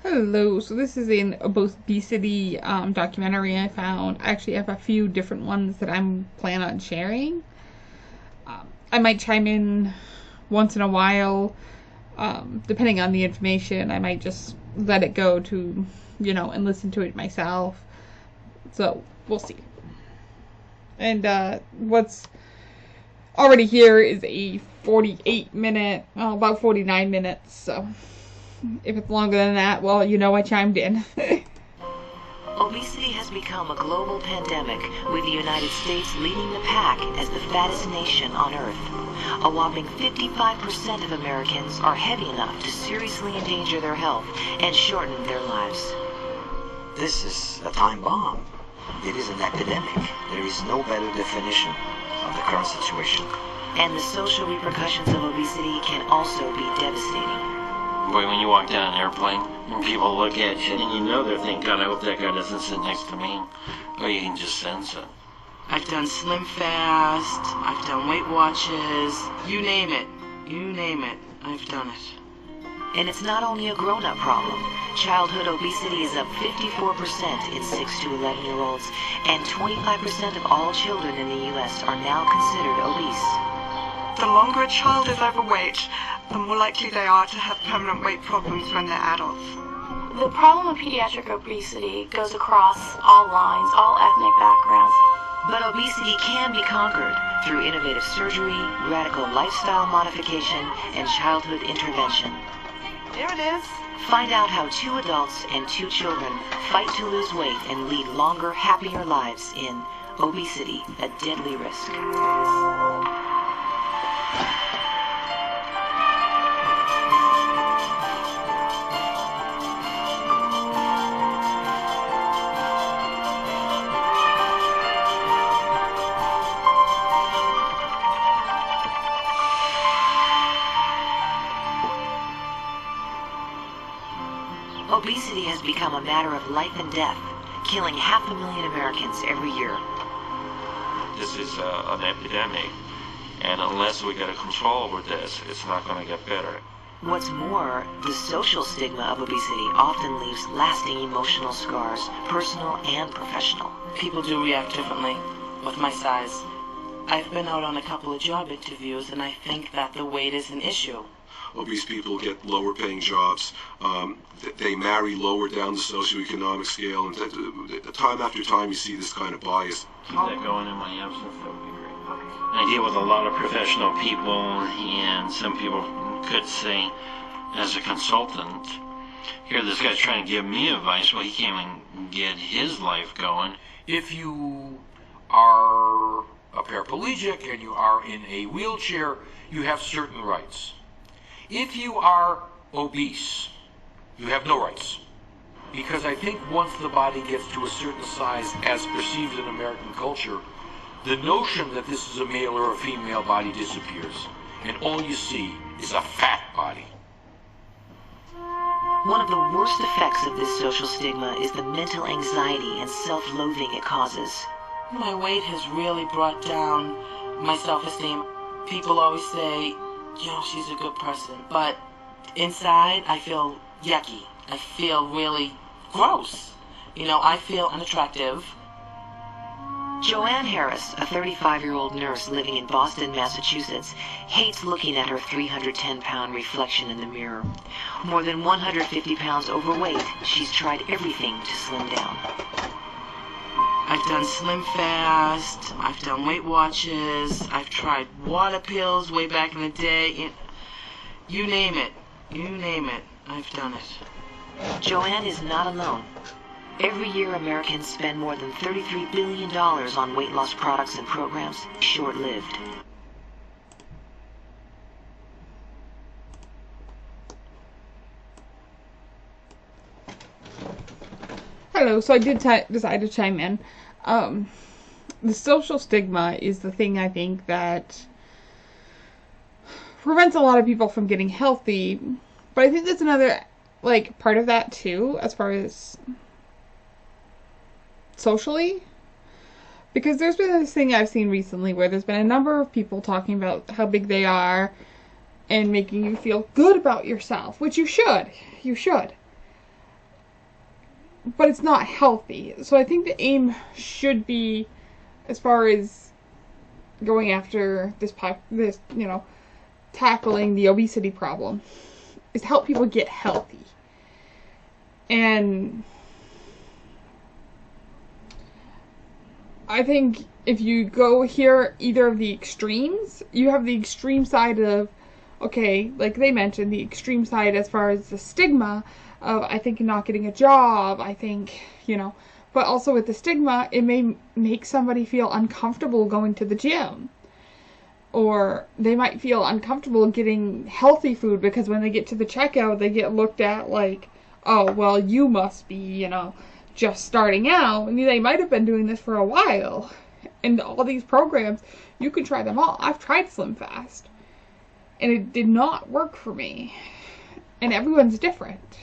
Hello, so this is an obesity documentary I found. I actually have a few different ones that I'm planning on sharing. I might chime in once in a while, depending on the information. I might just let it go to, and listen to it myself. So, we'll see. And what's already here is a 48-minute, about 49 minutes, so if it's longer than that, well, I chimed in. Obesity has become a global pandemic, with the United States leading the pack as the fattest nation on Earth. A whopping 55% of Americans are heavy enough to seriously endanger their health and shorten their lives. This is a time bomb. It is an epidemic. There is no better definition of the current situation. And the social repercussions of obesity can also be devastating. Boy, when you walk down an airplane, and people look at you, and they're thinking, God, I hope that guy doesn't sit next to me. Or you can just sense it. I've done Slim Fast, I've done Weight Watchers, you name it, I've done it. And it's not only a grown-up problem. Childhood obesity is up 54% in 6 to 11-year-olds, and 25% of all children in the U.S. are now considered obese. The longer a child is overweight, the more likely they are to have permanent weight problems when they're adults. The problem of pediatric obesity goes across all lines, all ethnic backgrounds. But obesity can be conquered through innovative surgery, radical lifestyle modification, and childhood intervention. There it is. Find out how 2 adults and 2 children fight to lose weight and lead longer, happier lives in Obesity, a Deadly Risk. Obesity has become a matter of life and death, killing 500,000 Americans every year. This is an epidemic, and unless we get a control over this, it's not going to get better. What's more, the social stigma of obesity often leaves lasting emotional scars, personal and professional. People do react differently with my size. I've been out on a couple of job interviews, and I think that the weight is an issue. Obese people get lower paying jobs. They marry lower down the socioeconomic scale, and time after time you see this kind of bias. Keep that going in my absence, that would be great. I deal with a lot of professional people, and some people could say, as a consultant, here this guy's trying to give me advice, well, he can't even get his life going. If you are a paraplegic and you are in a wheelchair, you have certain rights. If you are obese, you have no rights. Because I think once the body gets to a certain size, as perceived in American culture, the notion that this is a male or a female body disappears. And all you see is a fat body. One of the worst effects of this social stigma is the mental anxiety and self-loathing it causes. My weight has really brought down my self-esteem. People always say, she's a good person. But inside, I feel yucky. I feel really gross. I feel unattractive. Joanne Harris, a 35-year-old nurse living in Boston, Massachusetts, hates looking at her 310-pound reflection in the mirror. More than 150 pounds overweight, she's tried everything to slim down. I've done Slim Fast, I've done Weight Watchers, I've tried water pills way back in the day. You name it, I've done it. Joanne is not alone. Every year, Americans spend more than $33 billion on weight loss products and programs. Short-lived. Hello, so I did decide to chime in. The social stigma is the thing I think that prevents a lot of people from getting healthy, but I think that's another, part of that too, as far as socially, because there's been this thing I've seen recently where there's been a number of people talking about how big they are and making you feel good about yourself, which you should, but it's not healthy. So I think the aim should be, as far as going after this, tackling the obesity problem, is to help people get healthy. And I think if you go here either of the extremes, you have the extreme side of, okay, like they mentioned, the extreme side as far as the stigma of, I think, not getting a job, I think, but also with the stigma, it may make somebody feel uncomfortable going to the gym. Or they might feel uncomfortable getting healthy food because when they get to the checkout, they get looked at like, oh, well, you must be, just starting out. And they might have been doing this for a while. And all these programs, you can try them all. I've tried Slim Fast. And it did not work for me. And everyone's different.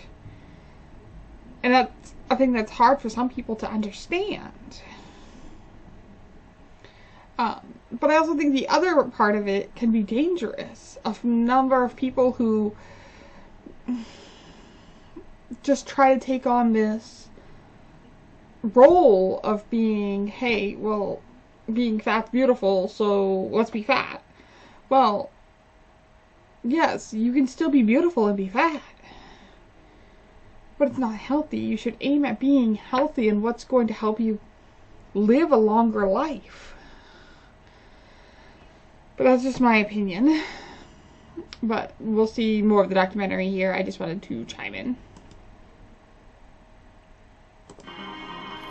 And I think that's hard for some people to understand. But I also think the other part of it can be dangerous. A number of people who just try to take on this role of being, hey, well, being fat's beautiful, so let's be fat. Well, yes, you can still be beautiful and be fat. But it's not healthy. You should aim at being healthy and what's going to help you live a longer life. But that's just my opinion. But we'll see more of the documentary here. I just wanted to chime in.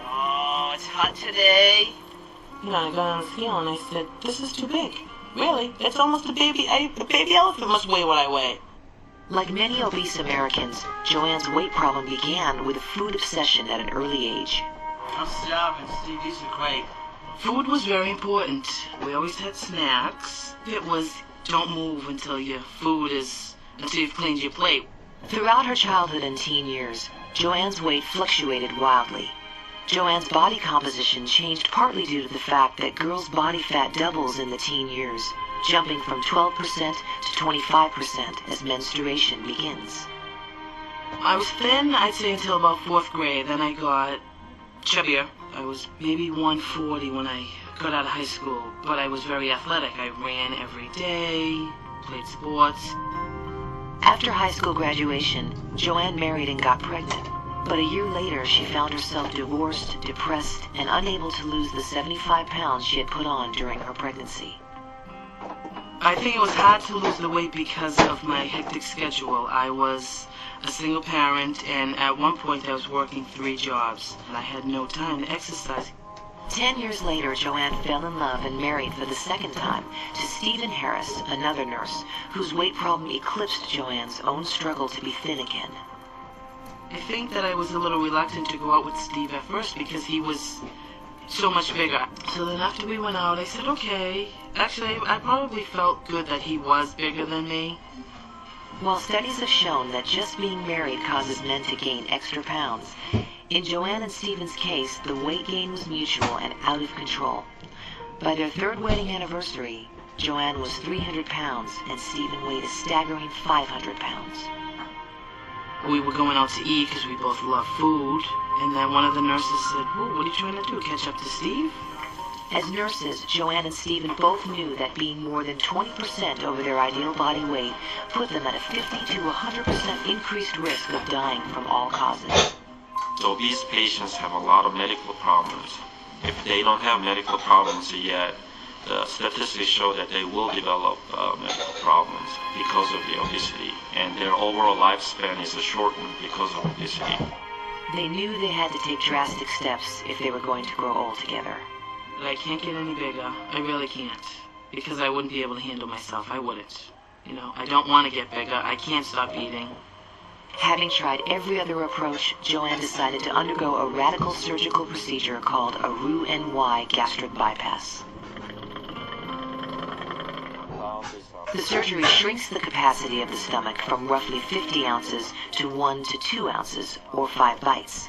Oh, it's hot today. I got on the scale and I said, this is too big. Really? It's almost a baby. A baby elephant must weigh what I weigh. Like many obese Americans, Joanne's weight problem began with a food obsession at an early age. I'm starving, Steve. These are great. Food was very important. We always had snacks. It was, don't move until you've cleaned your plate. Throughout her childhood and teen years, Joanne's weight fluctuated wildly. Joanne's body composition changed partly due to the fact that girls' body fat doubles in the teen years, jumping from 12% to 25% as menstruation begins. I was thin, I'd say, until about 4th grade. Then I got chubbier. I was maybe 140 when I got out of high school, but I was very athletic. I ran every day, played sports. After high school graduation, Joanne married and got pregnant. But a year later, she found herself divorced, depressed, and unable to lose the 75 pounds she had put on during her pregnancy. I think it was hard to lose the weight because of my hectic schedule. I was a single parent, and at one point I was working 3 jobs, and I had no time to exercise. 10 years later, Joanne fell in love and married for the second time to Stephen Harris, another nurse, whose weight problem eclipsed Joanne's own struggle to be thin again. I think that I was a little reluctant to go out with Steve at first because he was so much bigger. So then after we went out, I said, okay. Actually, I probably felt good that he was bigger than me. While studies have shown that just being married causes men to gain extra pounds, in Joanne and Stephen's case, the weight gain was mutual and out of control. By their 3rd wedding anniversary, Joanne was 300 pounds and Stephen weighed a staggering 500 pounds. We were going out to eat because we both love food, and then one of the nurses said, "Well, what are you trying to do, catch up to Steve?" As nurses, Joanne and Stephen both knew that being more than 20% over their ideal body weight put them at a 50 to 100% increased risk of dying from all causes. So obese patients have a lot of medical problems. If they don't have medical problems yet, the statistics show that they will develop medical problems because of the obesity, and their overall lifespan is shortened because of obesity. They knew they had to take drastic steps if they were going to grow old together. But I can't get any bigger. I really can't. Because I wouldn't be able to handle myself. I wouldn't. I don't want to get bigger. I can't stop eating. Having tried every other approach, Joanne decided to undergo a radical surgical procedure called a Roux-en-Y gastric bypass. The surgery shrinks the capacity of the stomach from roughly 50 ounces to 1 to 2 ounces, or 5 bites.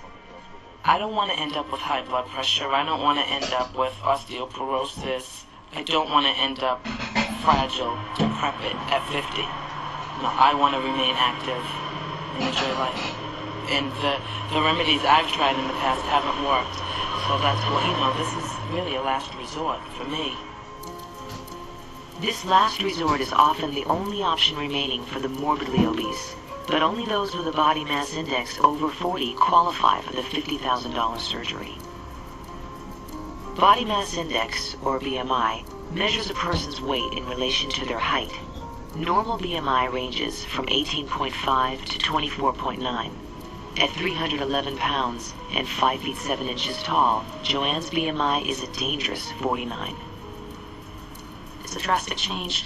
I don't want to end up with high blood pressure. I don't want to end up with osteoporosis. I don't want to end up fragile, decrepit at 50. No, I want to remain active and enjoy life. and the remedies I've tried in the past haven't worked. So that's what, this is really a last resort for me. This last resort is often the only option remaining for the morbidly obese, but only those with a body mass index over 40 qualify for the $50,000 surgery. Body mass index, or BMI, measures a person's weight in relation to their height. Normal BMI ranges from 18.5 to 24.9. At 311 pounds and 5 feet 7 inches tall, Joanne's BMI is a dangerous 49. It's a drastic change.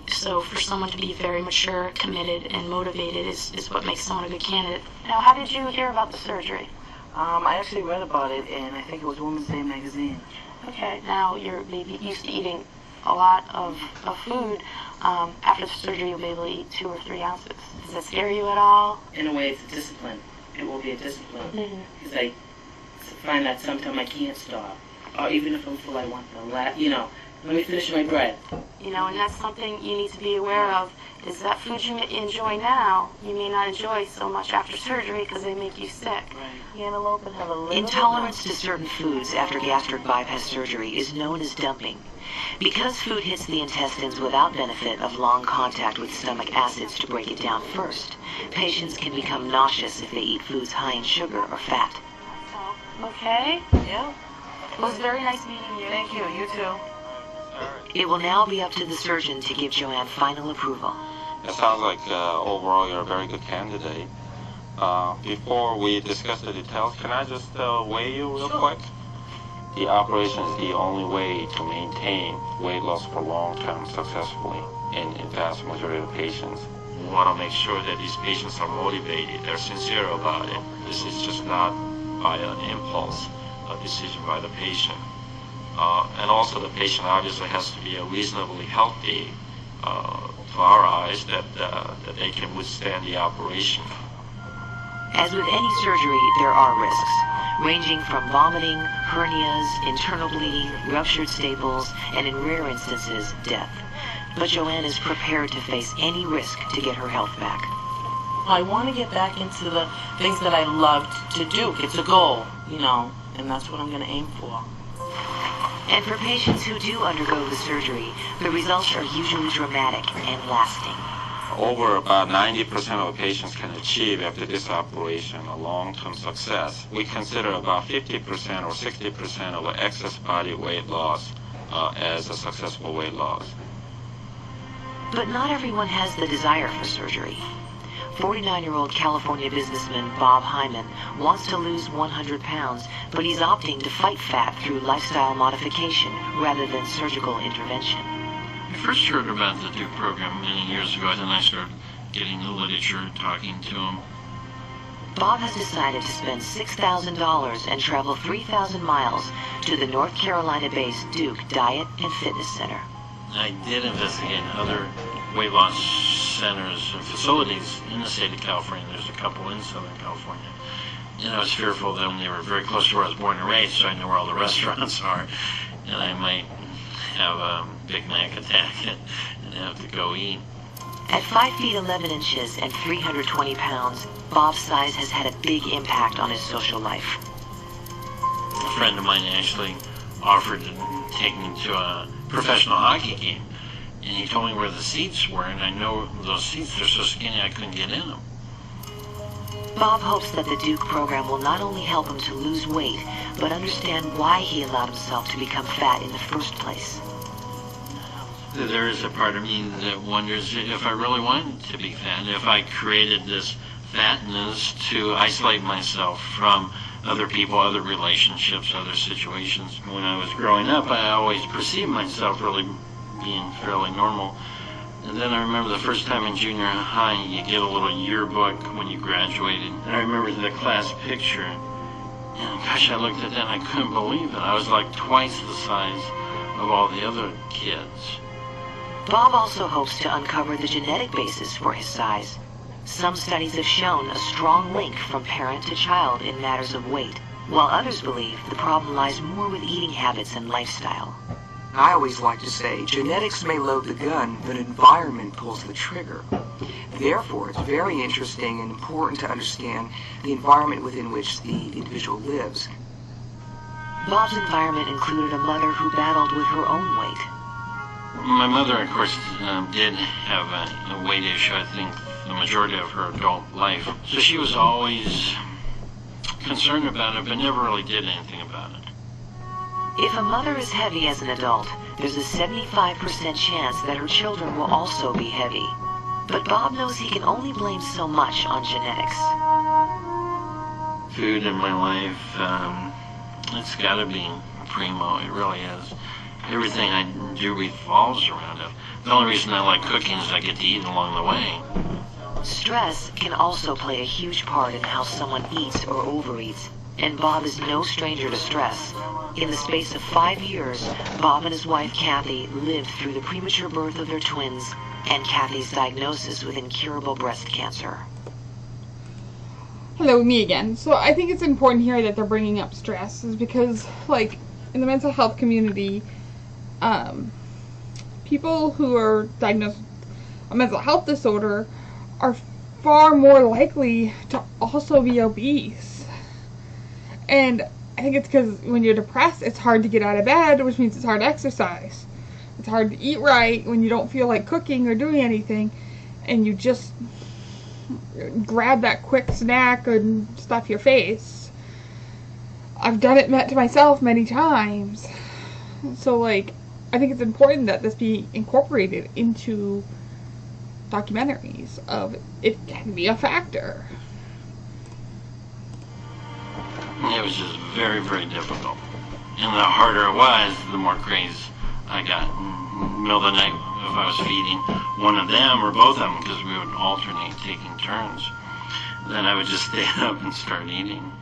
So for someone to be very mature, committed, and motivated is what makes someone a good candidate. Now, how did you hear about the surgery? I actually read about it, and I think it was Women's Day magazine. Okay, now you're maybe used to eating a lot of food. After the surgery, you'll be able to eat 2 or 3 ounces. Does that scare you at all? In a way, it's a discipline. It will be a discipline. Because I find that sometimes I can't stop. Or even if I'm full, I want the let me finish my bread. And that's something you need to be aware of, is that food you enjoy now, you may not enjoy so much after surgery because they make you sick. Right. Cantaloupe and have a little Intolerance to certain foods after gastric bypass surgery is known as dumping. Because food hits the intestines without benefit of long contact with stomach acids to break it down first, patients can become nauseous if they eat foods high in sugar or fat. Okay. Yeah. It was very nice meeting you. Thank you. You too. It will now be up to the surgeon to give Joanne final approval. It sounds like overall you're a very good candidate. Before we discuss the details, can I just weigh you real quick? The operation is the only way to maintain weight loss for long term successfully in the vast majority of patients. We want to make sure that these patients are motivated, they're sincere about it. This is just not by an impulse, a decision by the patient. And also the patient obviously has to be reasonably healthy to our eyes that they can withstand the operation. As with any surgery, there are risks, ranging from vomiting, hernias, internal bleeding, ruptured staples, and in rare instances, death. But Joanne is prepared to face any risk to get her health back. I want to get back into the things that I loved to do. It's a goal, and that's what I'm going to aim for. And for patients who do undergo the surgery, the results are usually dramatic and lasting. Over about 90% of patients can achieve after this operation a long-term success. We consider about 50% or 60% of excess body weight loss as a successful weight loss. But not everyone has the desire for surgery. 49-year-old California businessman Bob Hyman wants to lose 100 pounds, but he's opting to fight fat through lifestyle modification rather than surgical intervention. I first heard about the Duke program many years ago, then I started getting the literature and talking to him. Bob has decided to spend $6,000 and travel 3,000 miles to the North Carolina-based Duke Diet and Fitness Center. I did investigate other weight loss centers and facilities in the state of California. There's a couple in Southern California. And I was fearful that they were very close to where I was born and raised, so I know where all the restaurants are, and I might have a Big Mac attack and have to go eat. At 5 feet 11 inches and 320 pounds, Bob's size has had a big impact on his social life. A friend of mine actually offered to take me to a professional hockey game, and he told me where the seats were, and I know those seats are so skinny I couldn't get in them. Bob hopes that the Duke program will not only help him to lose weight, but understand why he allowed himself to become fat in the first place. There is a part of me that wonders if I really wanted to be fat, if I created this fatness to isolate myself from other people, other relationships, other situations. When I was growing up, I always perceived myself really being fairly normal. And then I remember the first time in junior high, you get a little yearbook when you graduated. And I remember the class picture. And gosh, I looked at that and I couldn't believe it. I was like twice the size of all the other kids. Bob also hopes to uncover the genetic basis for his size. Some studies have shown a strong link from parent to child in matters of weight, while others believe the problem lies more with eating habits and lifestyle. I always like to say genetics may load the gun, but environment pulls the trigger. Therefore, it's very interesting and important to understand the environment within which the individual lives. Bob's environment included a mother who battled with her own weight. My mother, of course, did have a weight issue, I think, the majority of her adult life. So she was always concerned about it, but never really did anything about it. If a mother is heavy as an adult, there's a 75% chance that her children will also be heavy. But Bob knows he can only blame so much on genetics. Food in my life, it's gotta be primo, it really is. Everything I do revolves around it. The only reason I like cooking is I get to eat along the way. Stress can also play a huge part in how someone eats or overeats, and Bob is no stranger to stress. In the space of 5 years, Bob and his wife Kathy lived through the premature birth of their twins and Kathy's diagnosis with incurable breast cancer. Hello, me again. So I think it's important here that they're bringing up stress, is because, like, in the mental health community, people who are diagnosed with a mental health disorder are far more likely to also be obese. And I think it's because when you're depressed, it's hard to get out of bed, which means it's hard to exercise. It's hard to eat right when you don't feel like cooking or doing anything, and you just grab that quick snack and stuff your face. I've done it to myself many times. So, like, I think it's important that this be incorporated into documentaries of it can be a factor. It was just very, very difficult. And the harder it was, the more crazy I got. In the middle of the night, if I was feeding one of them or both of them, because we would alternate taking turns, then I would just stay up and start eating.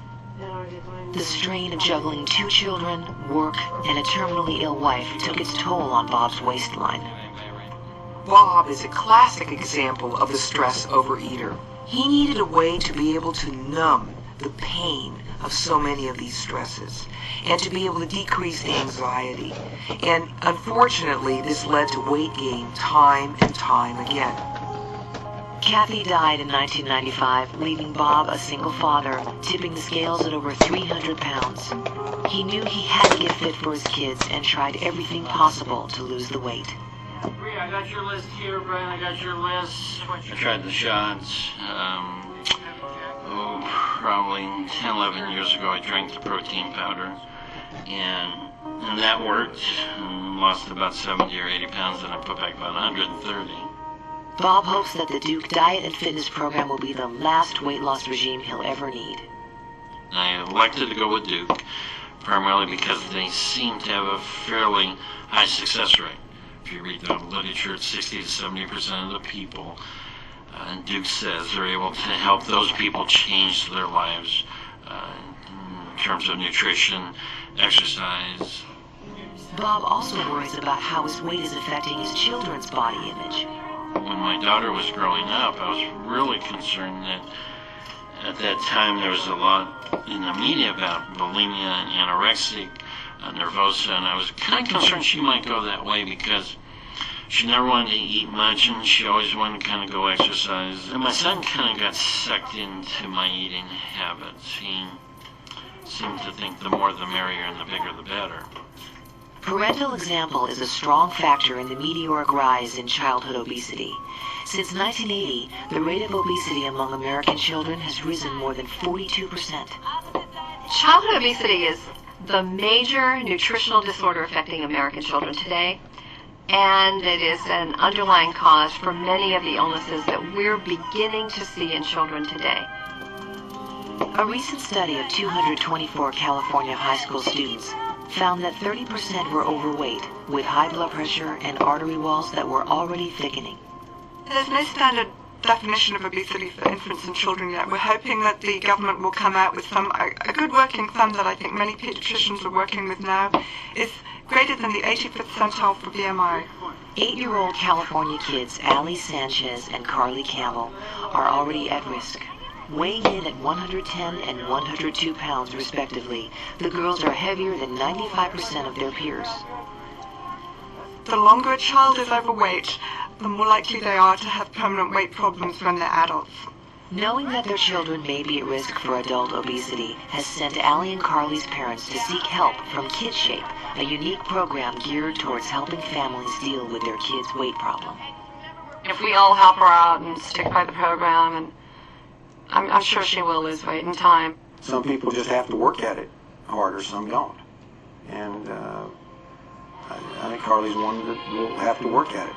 The strain of juggling 2 children, work, and a terminally ill wife took its toll on Bob's waistline. Bob is a classic example of the stress overeater. He needed a way to be able to numb the pain of so many of these stresses and to be able to decrease the anxiety. And unfortunately, this led to weight gain time and time again. Kathy died in 1995, leaving Bob a single father, tipping the scales at over 300 pounds. He knew he had to get fit for his kids and tried everything possible to lose the weight. I got your list here, Brian. I got your list. I tried the shots. Probably 10, 11 years ago, I drank the protein powder, and that worked. Lost about 70 or 80 pounds, and I put back about 130. Bob hopes that the Duke diet and fitness program will be the last weight loss regime he'll ever need. I elected to go with Duke, primarily because they seem to have a fairly high success rate. If you read the literature, it's 60 to 70% of the people, and Duke says they're able to help those people change their lives in terms of nutrition, exercise. Bob also worries about how his weight is affecting his children's body image. When my daughter was growing up, I was really concerned that at that time there was a lot in the media about bulimia and anorexic nervosa, and I was kind of concerned she might go that way because she never wanted to eat much and she always wanted to kind of go exercise. And my son kind of got sucked into my eating habits. He seemed to think the more the merrier and the bigger the better. Parental example is a strong factor in the meteoric rise in childhood obesity. Since 1980, the rate of obesity among American children has risen more than 42%. Childhood obesity is the major nutritional disorder affecting American children today, and it is an underlying cause for many of the illnesses that we're beginning to see in children today. A recent study of 224 California high school students found that 30% were overweight, with high blood pressure and artery walls that were already thickening. There's no standard definition of obesity for infants and children yet. We're hoping that the government will come out with a good working thumb that I think many pediatricians are working with now is greater than the 85th percentile for BMI. 8-year-old California kids Allie Sanchez and Carly Campbell are already at risk. Weighing in at 110 and 102 pounds respectively, the girls are heavier than 95% of their peers. The longer a child is overweight, the more likely they are to have permanent weight problems when they're adults. Knowing that their children may be at risk for adult obesity has sent Allie and Carly's parents to seek help from KidShape, a unique program geared towards helping families deal with their kids' weight problem. If we all help her out and stick by the program, and I'm sure she will lose weight in time. Some people just have to work at it harder, some don't. And I think Carly's one that will have to work at it.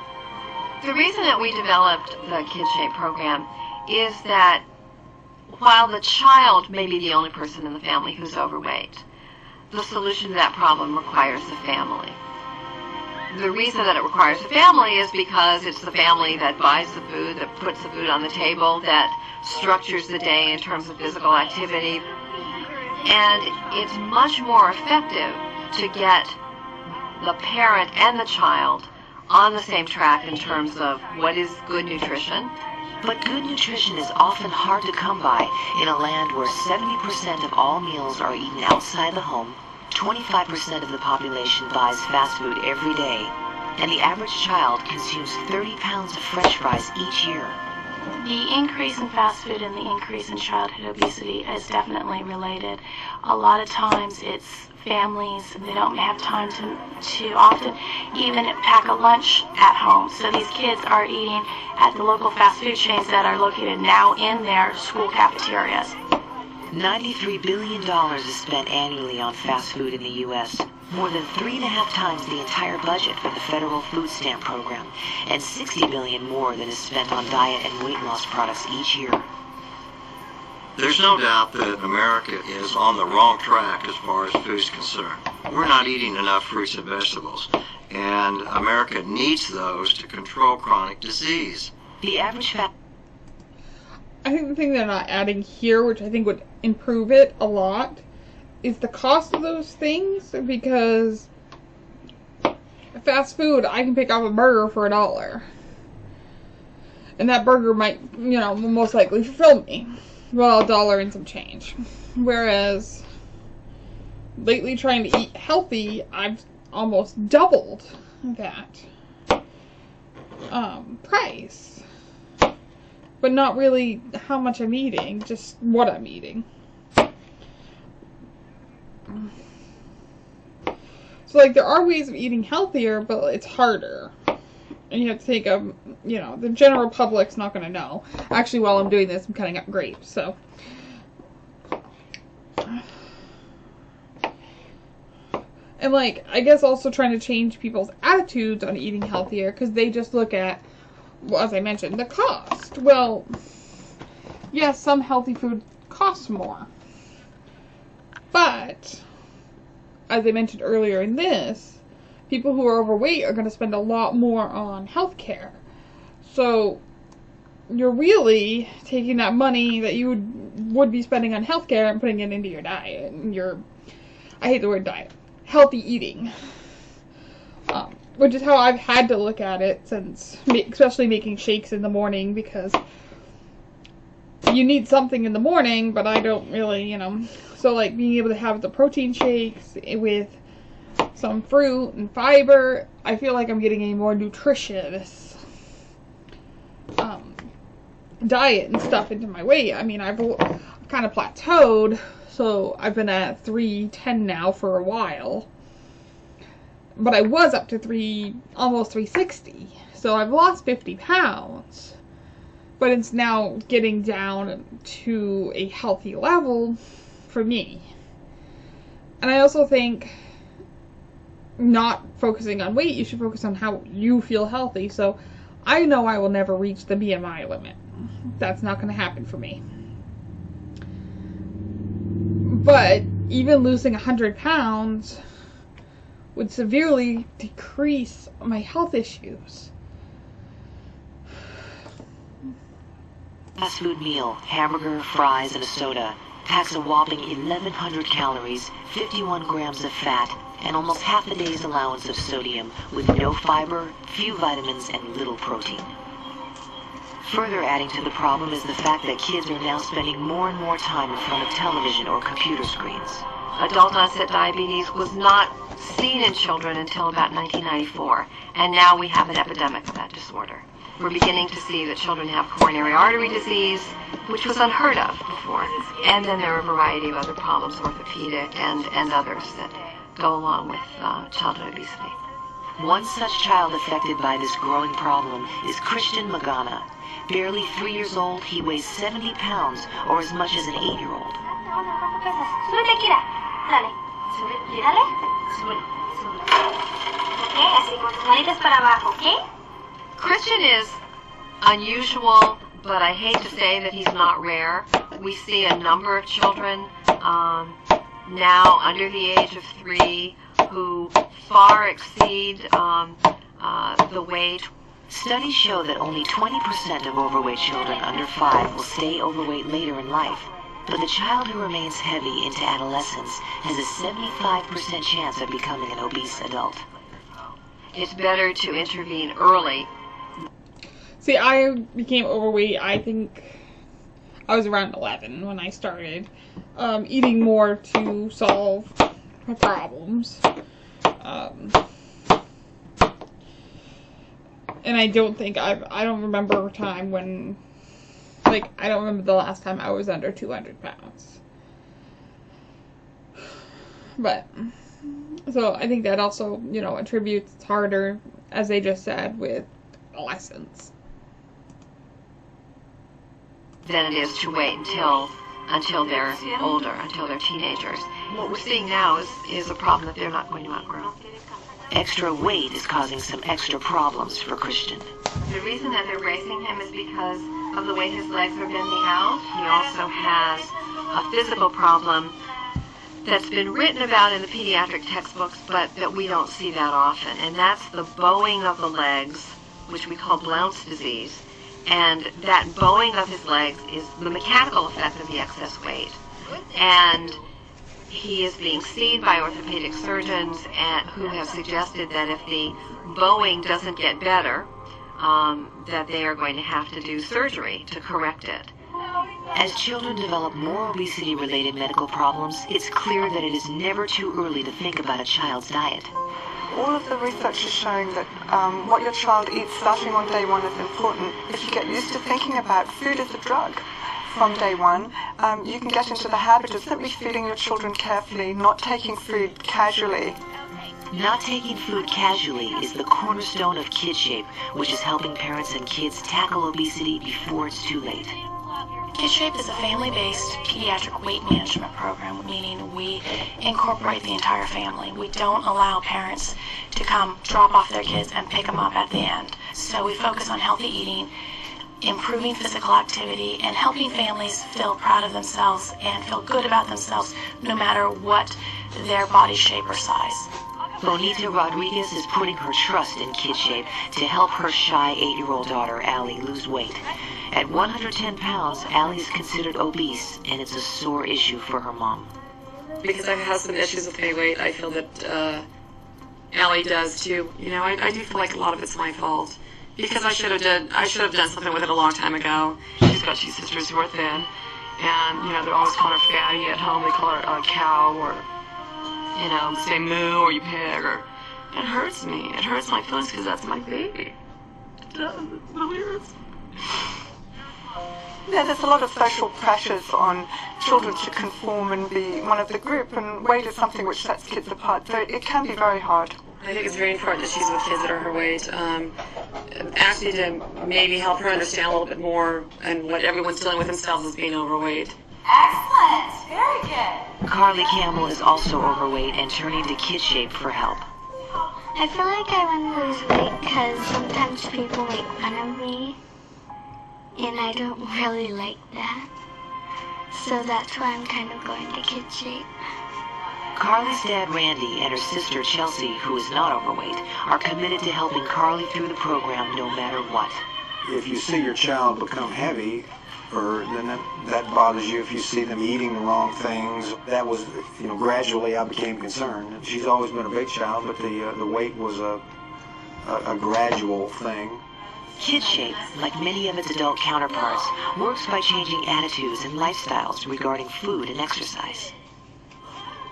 The reason that we developed the KidShape program is that while the child may be the only person in the family who's overweight, the solution to that problem requires the family. The reason that it requires the family is because it's the family that buys the food, that puts the food on the table, that structures the day in terms of physical activity. And it's much more effective to get the parent and the child on the same track in terms of what is good nutrition. But good nutrition is often hard to come by in a land where 70% of all meals are eaten outside the home, 25% of the population buys fast food every day, and the average child consumes 30 pounds of French fries each year. The increase in fast food and the increase in childhood obesity is definitely related. A lot of times it's families, they don't have time to often even pack a lunch at home. So these kids are eating at the local fast food chains that are located now in their school cafeterias. $93 billion is spent annually on fast food in the U.S., more than 3.5 times the entire budget for the federal food stamp program, and $60 billion more than is spent on diet and weight loss products each year. There's no doubt that America is on the wrong track as far as food is concerned. We're not eating enough fruits and vegetables, and America needs those to control chronic disease. The average fat... I think the thing they're not adding here, which I think would improve it a lot, is the cost of those things, because fast food, I can pick up a burger for $1. And that burger might, most likely fulfill me. Well, $1 and some change. Whereas, lately trying to eat healthy, I've almost doubled that price. But not really how much I'm eating, just what I'm eating. So, there are ways of eating healthier, but it's harder. And you have to think of, the general public's not going to know. Actually, while I'm doing this, I'm cutting up grapes, so. And, I guess also trying to change people's attitudes on eating healthier, because they just look at, well, as I mentioned, the cost. Well, yes, some healthy food costs more. But, as I mentioned earlier in this, people who are overweight are going to spend a lot more on healthcare. So, you're really taking that money that you would be spending on healthcare and putting it into your diet. And I hate the word diet, healthy eating. Which is how I've had to look at it since, especially making shakes in the morning, because you need something in the morning, but I don't really, So, being able to have the protein shakes with some fruit and fiber, I feel like I'm getting a more nutritious diet and stuff into my weight. I mean, I've kind of plateaued, so I've been at 310 now for a while. But I was up to almost 360, so I've lost 50 pounds. But it's now getting down to a healthy level for me. And I also think not focusing on weight, you should focus on how you feel healthy. So I know I will never reach the BMI limit. That's not going to happen for me. But even losing 100 pounds would severely decrease my health issues. Fast food meal, hamburger, fries, and a soda, packs a whopping 1,100 calories, 51 grams of fat, and almost half a day's allowance of sodium, with no fiber, few vitamins, and little protein. Further adding to the problem is the fact that kids are now spending more and more time in front of television or computer screens. Adult onset diabetes was not seen in children until about 1994, and now we have an epidemic of that disorder. We're beginning to see that children have coronary artery disease, which was unheard of before. And then there are a variety of other problems, orthopedic and others that go along with childhood obesity. One such child affected by this growing problem is Kristen Magana. Barely 3 years old, he weighs 70 pounds, or as much as an 8-year-old. Kristen is unusual, but I hate to say that he's not rare. We see a number of children now under the age of 3 who far exceed the weight. Studies show that only 20% of overweight children under 5 will stay overweight later in life. But the child who remains heavy into adolescence has a 75% chance of becoming an obese adult. It's better to intervene early. See, I became overweight, I think I was around 11 when I started eating more to solve my problems. And I don't think I don't remember a time when, like, I don't remember the last time I was under 200 pounds. But, so I think that also, you know, attributes it's harder, as they just said, with adolescents. Than it is to wait until they're older, until they're teenagers. What we're seeing now is a problem that they're not going to outgrow. Extra weight is causing some extra problems for Kristen. The reason that they're bracing him is because of the way his legs are bending out. He also has a physical problem that's been written about in the pediatric textbooks, but that we don't see that often, and that's the bowing of the legs, which we call Blount's disease. And that bowing of his legs is the mechanical effect of the excess weight. And he is being seen by orthopedic surgeons who have suggested that if the bowing doesn't get better, that they are going to have to do surgery to correct it. As children develop more obesity-related medical problems, it's clear that it is never too early to think about a child's diet. All of the research is showing that what your child eats starting on day 1 is important. If you get used to thinking about food as a drug from day 1, you can get into the habit of simply feeding your children carefully, not taking food casually. Not taking food casually is the cornerstone of KidShape, which is helping parents and kids tackle obesity before it's too late. KidShape is a family-based pediatric weight management program, meaning we incorporate the entire family. We don't allow parents to come drop off their kids and pick them up at the end. So we focus on healthy eating, improving physical activity, and helping families feel proud of themselves and feel good about themselves no matter what their body shape or size. Bonita Rodriguez is putting her trust in KidShape to help her shy 8-year-old daughter, Allie, lose weight. At 110 pounds, Allie is considered obese, and it's a sore issue for her mom. Because I've had some issues with my weight, I feel that Allie does too. You know, I do feel like a lot of it's my fault. Because I should have done something with it a long time ago. She's got 2 sisters who are thin, and, you know, they're always calling her fatty at home. They call her a cow, or, you know, say moo, or you pig, or... It hurts me. It hurts my feelings because that's my baby. It does. It really hurts. Yeah, there's a lot of social pressures on children to conform and be one of the group, and weight is something which sets kids apart, so it can be very hard. I think it's very important that she's with kids that are her weight. Actually, to maybe help her understand a little bit more and what everyone's dealing with themselves as being overweight. Excellent! Very good. Carly Campbell is also overweight and turning to KidShape for help. I feel like I want to lose weight because sometimes people make fun of me, and I don't really like that. So that's why I'm kind of going to KidShape. Carly's dad, Randy, and her sister, Chelsea, who is not overweight, are committed to helping Carly through the program no matter what. If you see your child become heavy, then that bothers you. If you see them eating the wrong things, that was, you know, gradually I became concerned. She's always been a big child, but the weight was a gradual thing. KidShape, like many of its adult counterparts, works by changing attitudes and lifestyles regarding food and exercise.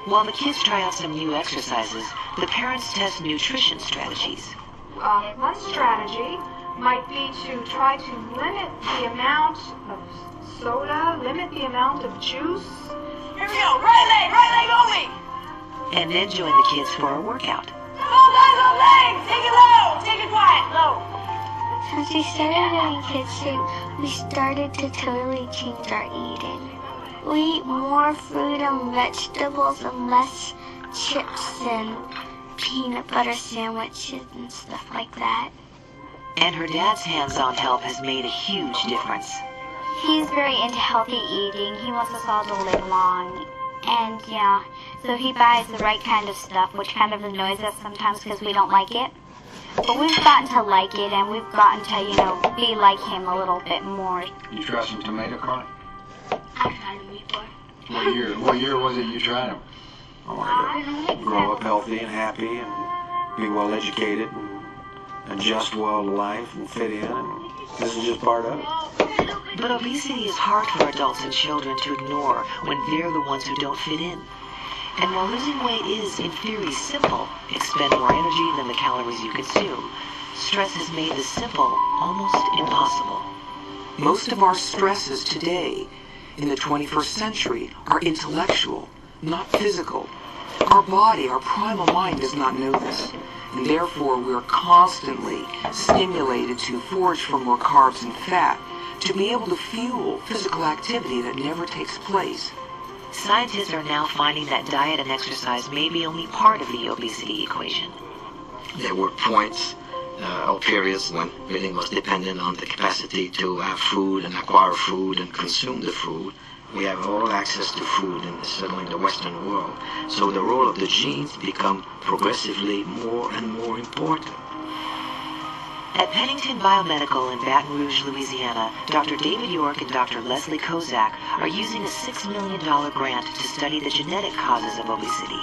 While the kids try out some new exercises, the parents test nutrition strategies. One strategy might be to try to limit the amount of soda, limit the amount of juice. Here we go, right leg only. And then join the kids for a workout. Both eyes on legs, take it low, take it quiet, low. Since we started doing kids food, we started to totally change our eating. We eat more fruit and vegetables and less chips and peanut butter sandwiches and stuff like that. And her dad's hands-on help has made a huge difference. He's very into healthy eating. He wants us all to live long. And, so he buys the right kind of stuff, which kind of annoys us sometimes because we don't like it. But we've gotten to like it, and we've gotten to, be like him a little bit more. You tried some tomato corn? I've tried them before. What year was it you tried them? I wanted to grow up healthy and happy and be well educated and adjust well to life and fit in, and this is just part of it. But obesity is hard for adults and children to ignore when they're the ones who don't fit in. And while losing weight is, in theory, simple, expend more energy than the calories you consume, stress has made the simple almost impossible. Most of our stresses today in the 21st century are intellectual, not physical. Our body, our primal mind does not know this, and therefore we are constantly stimulated to forage for more carbs and fat to be able to fuel physical activity that never takes place. Scientists are now finding that diet and exercise may be only part of the obesity equation. There were points or periods when eating was dependent on the capacity to have food and acquire food and consume the food. We have all access to food, and certainly in the Western world. So the role of the genes become progressively more and more important. At Pennington Biomedical in Baton Rouge, Louisiana, Dr. David York and Dr. Leslie Kozak are using a $6 million grant to study the genetic causes of obesity.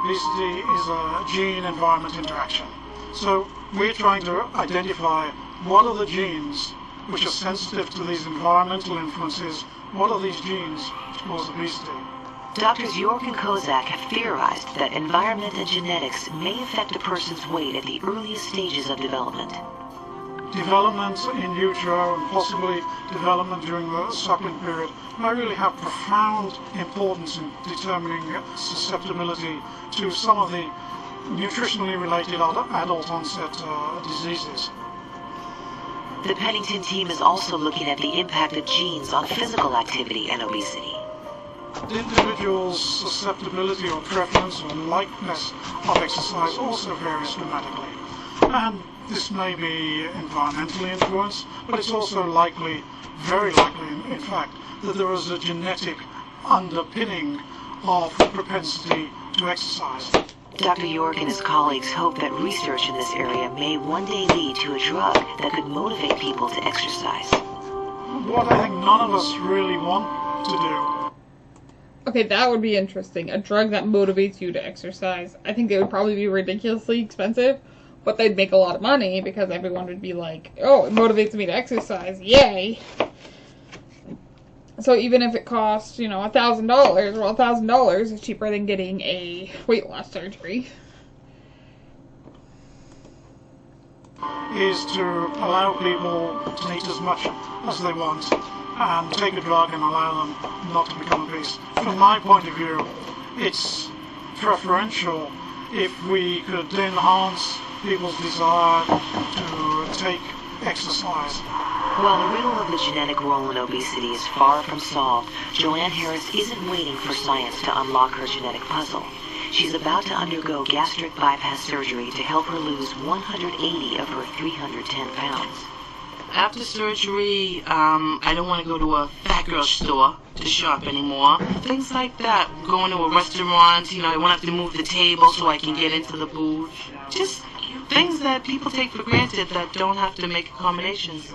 Obesity is a gene-environment interaction. So we're trying to identify what are the genes which are sensitive to these environmental influences. What are these genes which cause obesity? Doctors York and Kozak have theorized that environment and genetics may affect a person's weight at the earliest stages of development. Development in utero and possibly development during the suckling period may really have profound importance in determining susceptibility to some of the nutritionally related adult onset diseases. The Pennington team is also looking at the impact of genes on physical activity and obesity. The individual's susceptibility or preference or likeness of exercise also varies dramatically. And this may be environmentally influenced, but it's also likely, very likely in fact, that there is a genetic underpinning of propensity to exercise. Dr. York and his colleagues hope that research in this area may one day lead to a drug that could motivate people to exercise. What I think none of us really want to do. Okay, that would be interesting. A drug that motivates you to exercise. I think it would probably be ridiculously expensive, but they'd make a lot of money because everyone would be like, oh, it motivates me to exercise. Yay! So even if it costs, $1,000, well, $1,000 is cheaper than getting a weight loss surgery. Is to allow people to eat as much as they want and take a drug and allow them not to become obese. From my point of view, it's preferential if we could enhance people's desire to take exercise. While the riddle of the genetic role in obesity is far from solved, Joanne Harris isn't waiting for science to unlock her genetic puzzle. She's about to undergo gastric bypass surgery to help her lose 180 of her 310 pounds. After surgery, I don't want to go to a fat girl store to shop anymore. Things like that. Going to a restaurant, I won't have to move the table so I can get into the booth. Just things that people take for granted that don't have to make accommodations.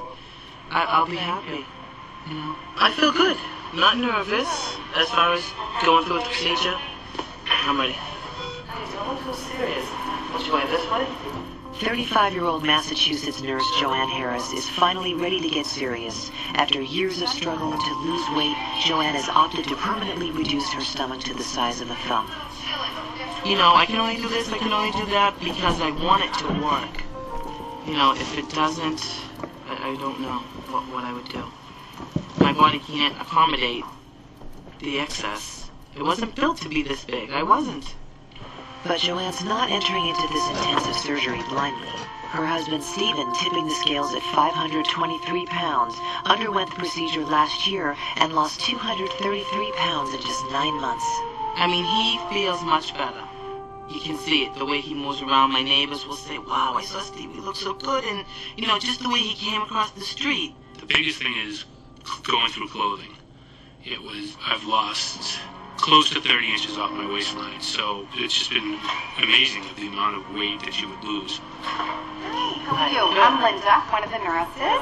I'll be happy. I feel good. Not nervous as far as going through the procedure. I'm ready. Don't look so serious. Don't you want this one? 35-year-old Massachusetts nurse Joanne Harris is finally ready to get serious. After years of struggling to lose weight, Joanne has opted to permanently reduce her stomach to the size of a thumb. I can only do this, I can only do that because I want it to work. You know, if it doesn't, I don't know what I would do. My body can't accommodate the excess. It wasn't built to be this big. I wasn't. But Joanne's not entering into this intensive surgery blindly. Her husband, Stephen, tipping the scales at 523 pounds, underwent the procedure last year and lost 233 pounds in just 9 months. I mean, he feels much better. You can see it, the way he moves around. My neighbors will say, wow, I saw Steve, he looked so good. And, you know, just the way he came across the street. The biggest thing is going through clothing. I've lost close to 30 inches off my waistline, so it's just been amazing the amount of weight that you would lose. How are you? I'm Linda, one of the nurses.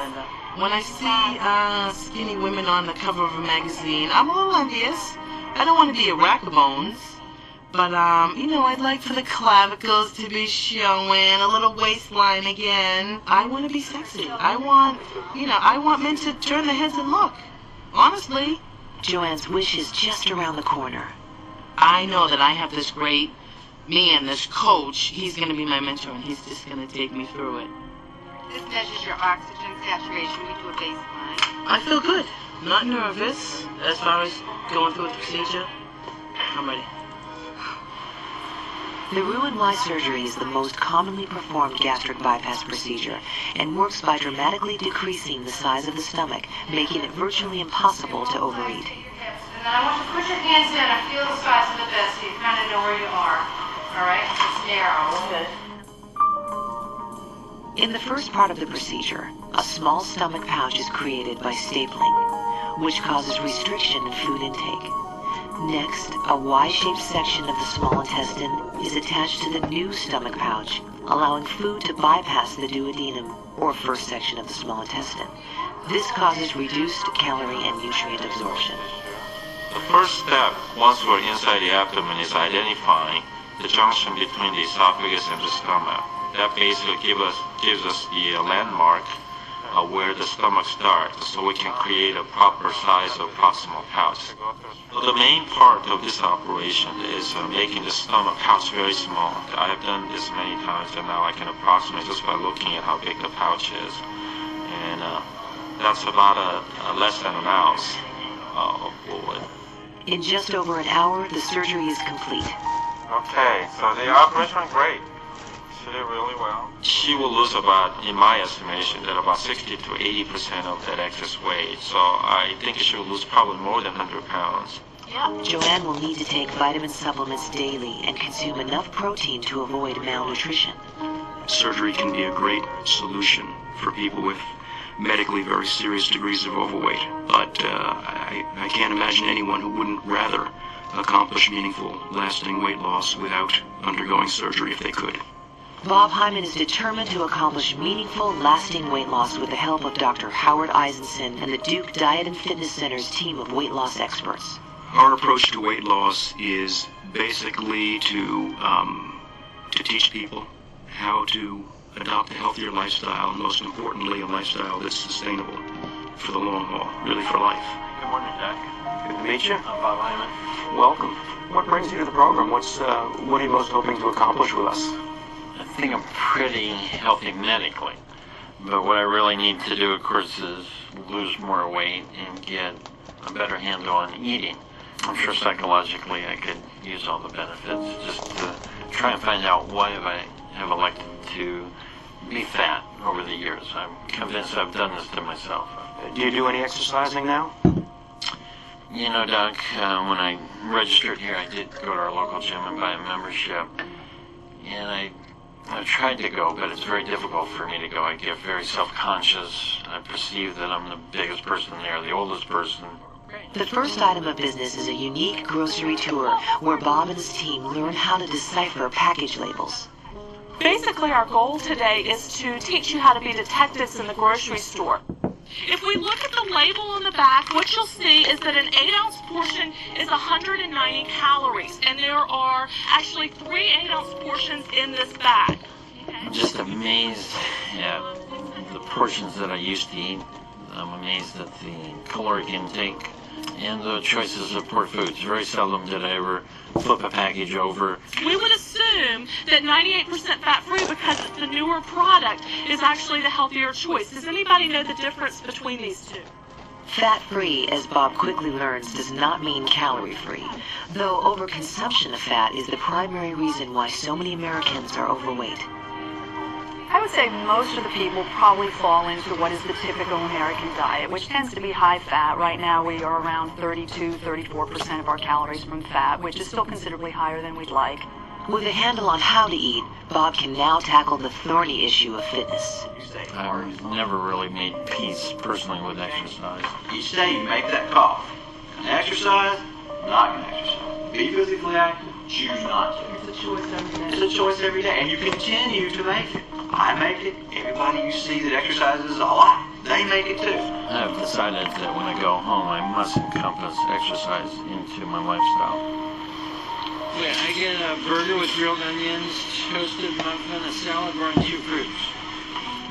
When I see skinny women on the cover of a magazine, I'm a little envious. I don't want to be a rack of bones. But, you know, I'd like for the clavicles to be showing, a little waistline again. I want to be sexy. I want men to turn their heads and look. Honestly. Joanne's wish is just around the corner. I know that I have this great man, this coach. He's going to be my mentor, and he's just going to take me through it. This measures your oxygen saturation. We do a baseline. I feel good. Not nervous as far as going through the procedure. I'm ready. The Roux-en-Y surgery is the most commonly performed gastric bypass procedure and works by dramatically decreasing the size of the stomach, making it virtually impossible to overeat. And then I want you to put your hands down and feel the size of the bed so you kind of know where you are. All right? It's narrow. In the first part of the procedure, a small stomach pouch is created by stapling, which causes restriction in food intake. Next, a Y-shaped section of the small intestine is attached to the new stomach pouch, allowing food to bypass the duodenum, or first section of the small intestine. This causes reduced calorie and nutrient absorption. The first step, once we're inside the abdomen, is identifying the junction between the esophagus and the stomach. That basically gives us the landmark where the stomach starts, so we can create a proper size of proximal pouch. The main part of this operation is making the stomach pouch very small. I have done this many times, and now I can approximate just by looking at how big the pouch is. And that's about less than an ounce of fluid. In just over an hour, the surgery is complete. Okay, so the operation went great. She did really well. She will lose about, in my estimation, that about 60 to 80% of that excess weight. So I think she will lose probably more than 100 pounds. Joanne will need to take vitamin supplements daily and consume enough protein to avoid malnutrition. Surgery can be a great solution for people with medically very serious degrees of overweight, but I can't imagine anyone who wouldn't rather accomplish meaningful, lasting weight loss without undergoing surgery if they could. Bob Hyman is determined to accomplish meaningful, lasting weight loss with the help of Dr. Howard Eisenson and the Duke Diet and Fitness Center's team of weight loss experts. Our approach to weight loss is basically to teach people how to adopt a healthier lifestyle, and most importantly, a lifestyle that's sustainable for the long haul, really for life. Good morning, Jack. Good to meet you. I'm Bob Hyman. Welcome. What brings you to the program? What are you most hoping to accomplish with us? I think I'm pretty healthy medically, but what I really need to do, of course, is lose more weight and get a better handle on eating. I'm sure psychologically I could use all the benefits just to try and find out why I have elected to be fat over the years. I'm convinced I've done this to myself. Do you do any exercising now? You know, Doc, when I registered here, I did go to our local gym and buy a membership, and I've tried to go, but it's very difficult for me to go. I get very self-conscious. I perceive that I'm the biggest person there, the oldest person. The first item of business is a unique grocery tour where Bob and his team learn how to decipher package labels. Basically, our goal today is to teach you how to be detectives in the grocery store. If we look at the label on the back, what you'll see is that an 8-ounce portion is 190 calories, and there are actually 3 8-ounce portions in this bag. I'm just amazed at the portions that I used to eat. I'm amazed at the caloric intake. and the choices of poor foods. Very seldom did I ever flip a package over. We would assume that 98% fat-free, because it's the newer product, is actually the healthier choice. Does anybody know the difference between these two? Fat-free, as Bob quickly learns, does not mean calorie-free, though overconsumption of fat is the primary reason why so many Americans are overweight. I would say most of the people probably fall into what is the typical American diet, which tends to be high fat. Right now we are around 32-34% of our calories from fat, which is still considerably higher than we'd like. With a handle on how to eat, Bob can now tackle the thorny issue of fitness. I've never really made peace personally with exercise. Each day you make that call. Gonna exercise, not gonna exercise. Be physically active, choose not to. It's a choice every day. It's a choice every day, and you continue to make it. I make it. Everybody you see that exercises a lot, they make it too. I've decided that when I go home, I must encompass exercise into my lifestyle. Wait, I get a burger with grilled onions, toasted muffin, a salad bar, and 2 fruits.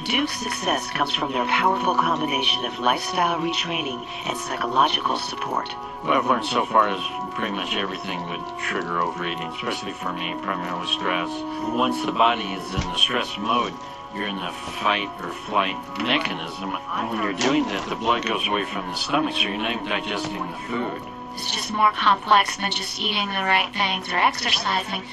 Duke's success comes from their powerful combination of lifestyle retraining and psychological support. What I've learned so far is pretty much everything would trigger overeating, especially for me, primarily stress. Once the body is in the stress mode, you're in the fight or flight mechanism. And when you're doing that, the blood goes away from the stomach, so you're not even digesting the food. It's just more complex than just eating the right things or exercising.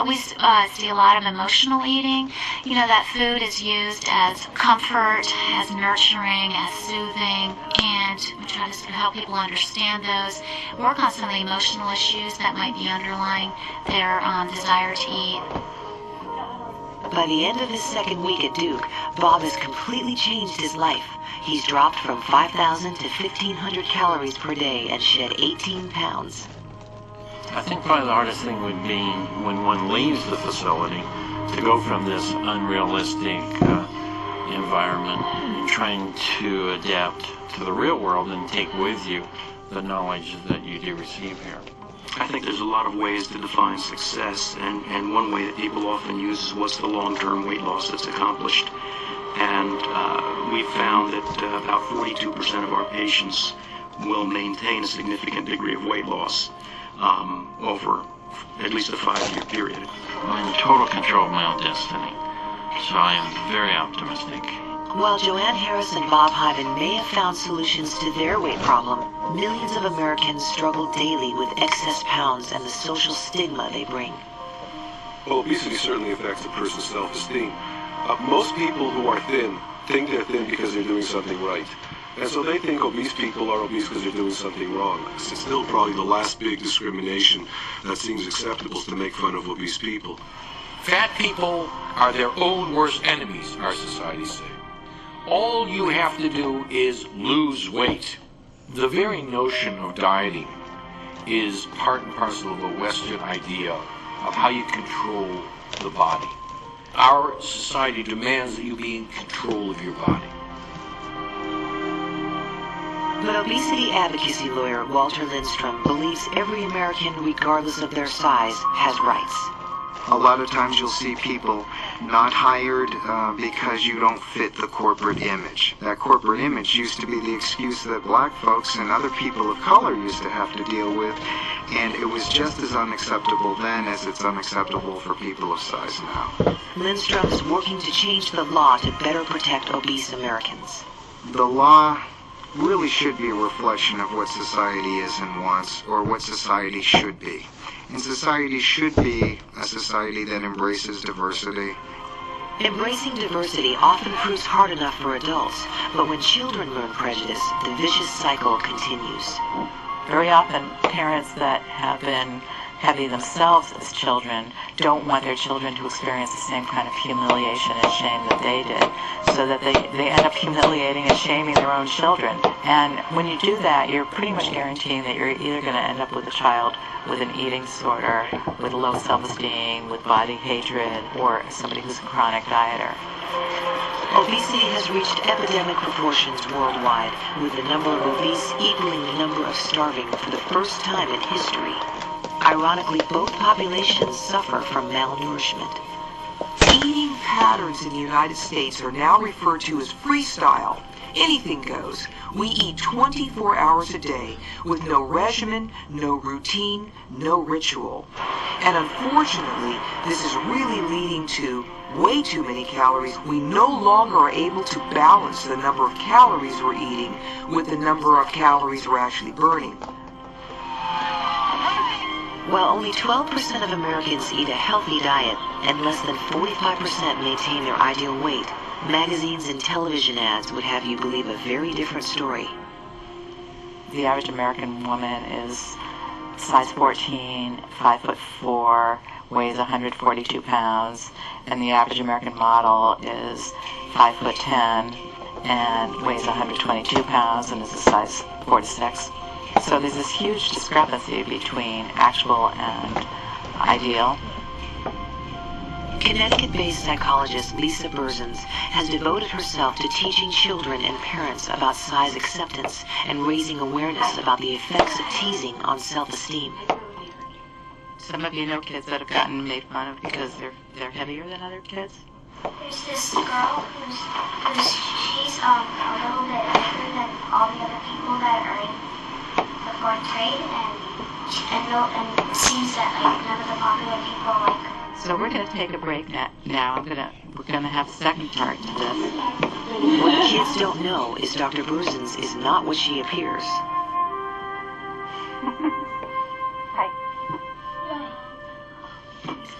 We see a lot of emotional eating. You know, that food is used as comfort, as nurturing, as soothing, and we try to help people understand those, work on some of the emotional issues that might be underlying their desire to eat. By the end of his second week at Duke, Bob has completely changed his life. He's dropped from 5,000 to 1,500 calories per day and shed 18 pounds. I think probably the hardest thing would be when one leaves the facility to go from this unrealistic environment and trying to adapt to the real world and take with you the knowledge that you do receive here. I think there's a lot of ways to define success, and one way that people often use is what's the long-term weight loss that's accomplished. And we found that about 42% of our patients will maintain a significant degree of weight loss over at least a 5-year period. I'm in total control of my own destiny, so I am very optimistic. While Joanne Harris and Bob Hyman may have found solutions to their weight problem, millions of Americans struggle daily with excess pounds and the social stigma they bring. Well, obesity certainly affects a person's self-esteem. Most people who are thin think they're thin because they're doing something right. And so they think obese people are obese because they're doing something wrong. It's still probably the last big discrimination that seems acceptable to make fun of obese people. Fat people are their own worst enemies, our society says. All you have to do is lose weight. The very notion of dieting is part and parcel of a Western idea of how you control the body. Our society demands that you be in control of your body. But obesity advocacy lawyer Walter Lindstrom believes every American, regardless of their size, has rights. A lot of times you'll see people not hired because you don't fit the corporate image. That corporate image used to be the excuse that black folks and other people of color used to have to deal with, and it was just as unacceptable then as it's unacceptable for people of size now. Lindstrom is working to change the law to better protect obese Americans. The law really should be a reflection of what society is and wants, or what society should be. And society should be a society that embraces diversity. Embracing diversity often proves hard enough for adults, but when children learn prejudice, the vicious cycle continues. Very often, parents that have been heavy themselves as children don't want their children to experience the same kind of humiliation and shame that they did, so that they end up humiliating and shaming their own children. And when you do that, you're pretty much guaranteeing that you're either going to end up with a child with an eating disorder, with low self-esteem, with body hatred, or somebody who's a chronic dieter. Obesity has reached epidemic proportions worldwide, with the number of obese equaling the number of starving for the first time in history. Ironically, both populations suffer from malnourishment. Eating patterns in the United States are now referred to as freestyle, Anything goes. We eat 24 hours a day with no regimen, no routine, no ritual. And unfortunately, this is really leading to way too many calories. We no longer are able to balance the number of calories we're eating with the number of calories we're actually burning. While only 12% of Americans eat a healthy diet and less than 45% maintain their ideal weight, magazines and television ads would have you believe a very different story. The average American woman is size 14, 5'4", weighs 142 pounds, and the average American model is 5'10" and weighs 122 pounds and is a size 4 to 6. So there's this huge discrepancy between actual and ideal. Connecticut-based psychologist Lisa Berzins has devoted herself to teaching children and parents about size acceptance and raising awareness about the effects of teasing on self-esteem. Some of you know kids that have gotten made fun of because they're heavier than other kids. There's this girl she's a little bit bigger than all the other people that are in the 4th grade, and it seems that like none of the popular people like her. So we're going to take a break now. We're going to have a second part to this. What the kids don't know is Dr. Berzins is not what she appears. Hi.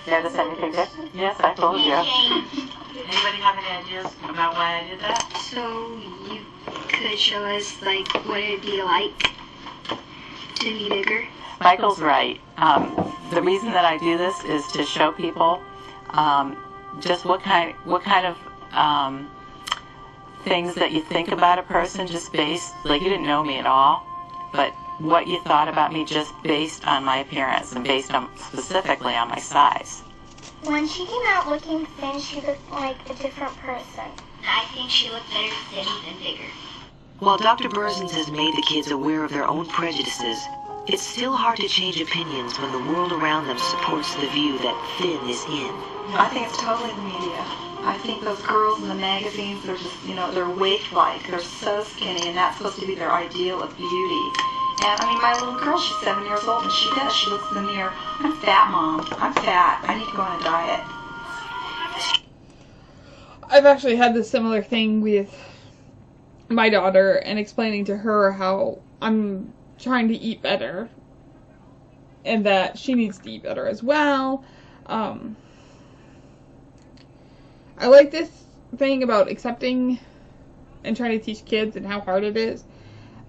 Did I send me picture? Yes, I told you. Anybody have any ideas about why I did that? So you could show us like what it'd be like to be bigger. Michael's right. The reason that I do this is to show people just what kind of things that you think about a person just based, like you didn't know me at all, but what you thought about me just based on my appearance and based on specifically on my size. When she came out looking thin, she looked like a different person. I think she looked better thin than bigger. While Dr. Berzins has made the kids aware of their own prejudices, it's still hard to change opinions when the world around them supports the view that thin is in. I think it's totally the media. I think those girls in the magazines, they're just, they're waif-like. They're so skinny, and that's supposed to be their ideal of beauty. And, I mean, my little girl, she's 7 years old, and she does. She looks in the mirror. I'm fat, Mom. I'm fat. I need to go on a diet. I've actually had this similar thing with my daughter and explaining to her how I'm trying to eat better and that she needs to eat better as well. I like this thing about accepting and trying to teach kids and how hard it is.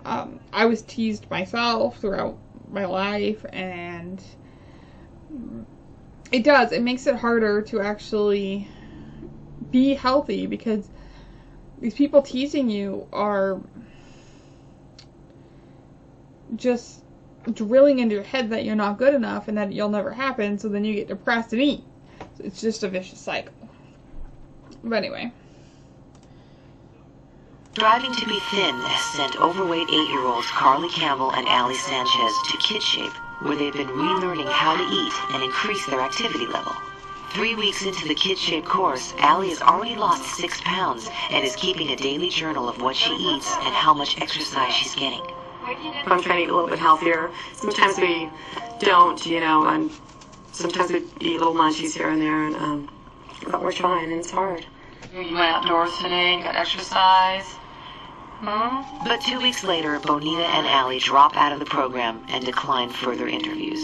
I was teased myself throughout my life, and it makes it harder to actually be healthy because these people teasing you are just drilling into your head that you're not good enough and that you'll never happen, so then you get depressed and eat. So it's just a vicious cycle. But anyway. Striving to be thin has sent overweight 8-year-olds Carly Campbell and Allie Sanchez to Kid Shape, where they've been relearning how to eat and increase their activity level. 3 weeks into the Kid Shape course, Allie has already lost 6 pounds and is keeping a daily journal of what she eats and how much exercise she's getting. I'm trying to eat a little bit healthier. Sometimes we don't, and sometimes we eat little munchies here and there, but we're trying, and it's hard. You went outdoors today, got exercise. But 2 weeks later, Bonita and Allie drop out of the program and decline further interviews.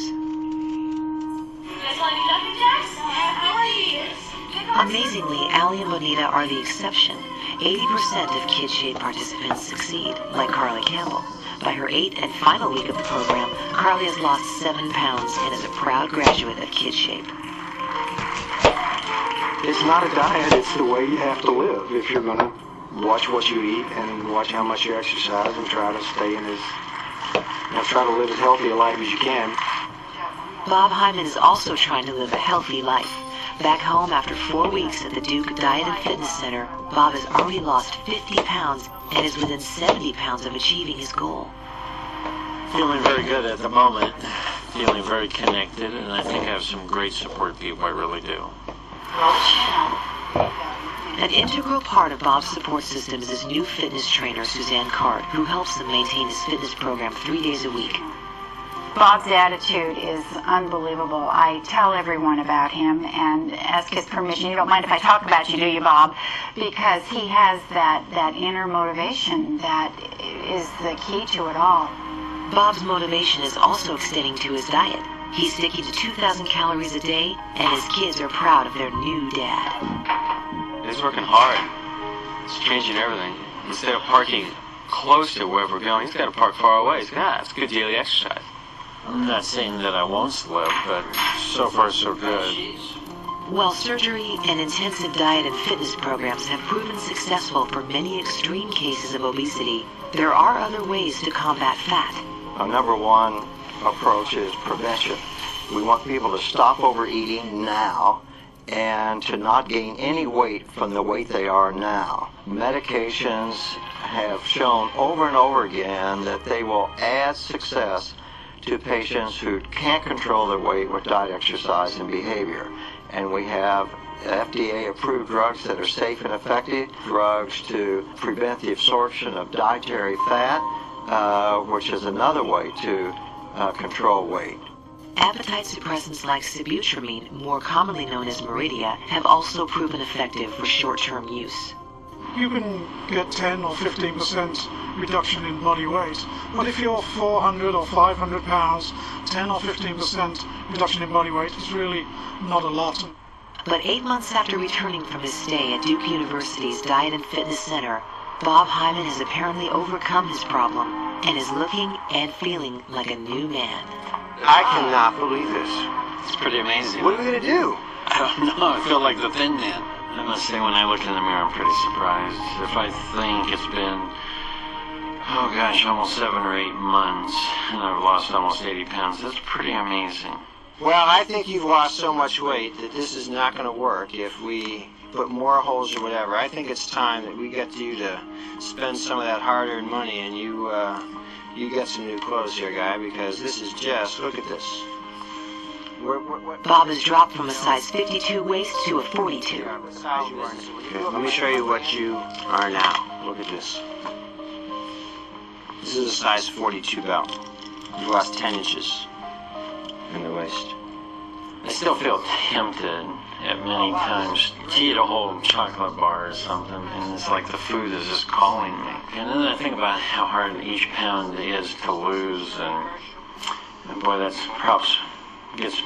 Amazingly, Allie and Bonita are the exception. 80% of Kid Shape participants succeed, like Carly Campbell. By her 8th and final week of the program, Carly has lost 7 pounds and is a proud graduate of Kid Shape. It's not a diet, it's the way you have to live if you're going to watch what you eat and watch how much you exercise and try to stay in try to live as healthy a life as you can. Bob Hyman is also trying to live a healthy life. Back home after 4 weeks at the Duke Diet and Fitness Center, Bob has already lost 50 pounds and is within 70 pounds of achieving his goal. Feeling very good at the moment, feeling very connected, and I think I have some great support people, I really do. An integral part of Bob's support system is his new fitness trainer, Suzanne Cart, who helps him maintain his fitness program 3 days a week. Bob's attitude is unbelievable. I tell everyone about him and ask his permission. You don't mind if I talk about you, do you, Bob? Because he has that inner motivation that is the key to it all. Bob's motivation is also extending to his diet. He's sticking to 2,000 calories a day, and his kids are proud of their new dad. He's working hard. It's changing everything. Instead of parking close to where we're going, he's got to park far away. It's good daily exercise. I'm not saying that I won't slip, but so far so good. While surgery and intensive diet and fitness programs have proven successful for many extreme cases of obesity, there are other ways to combat fat. Our number one approach is prevention. We want people to stop overeating now and to not gain any weight from the weight they are now. Medications have shown over and over again that they will add success to patients who can't control their weight with diet, exercise, and behavior. And we have FDA-approved drugs that are safe and effective, drugs to prevent the absorption of dietary fat, which is another way to control weight. Appetite suppressants like sibutramine, more commonly known as Meridia, have also proven effective for short-term use. You can get 10 or 15% reduction in body weight, but if you're 400 or 500 pounds, 10 or 15% reduction in body weight is really not a lot. But 8 months after returning from his stay at Duke University's Diet and Fitness Center, Bob Hyman has apparently overcome his problem and is looking and feeling like a new man. I cannot believe this. It's pretty amazing. What are we going to do? I don't know. I feel like the Thin Man. I must say, when I look in the mirror, I'm pretty surprised. If I think it's been, almost 7 or 8 months, and I've lost almost 80 pounds, that's pretty amazing. Well, I think you've lost so much weight that this is not going to work if we put more holes or whatever. I think it's time that we get you to spend some of that hard-earned money and you get some new clothes here, guy, because this is just, look at this. Bob has dropped from a size 52 waist to a 42. Okay, let me show you what you are now. Look at this. This is a size 42 belt. You've lost 10 inches in the waist. I still feel tempted at many times to eat a whole chocolate bar or something, and it's like the food is just calling me. And then I think about how hard each pound is to lose, and boy, that's perhaps gets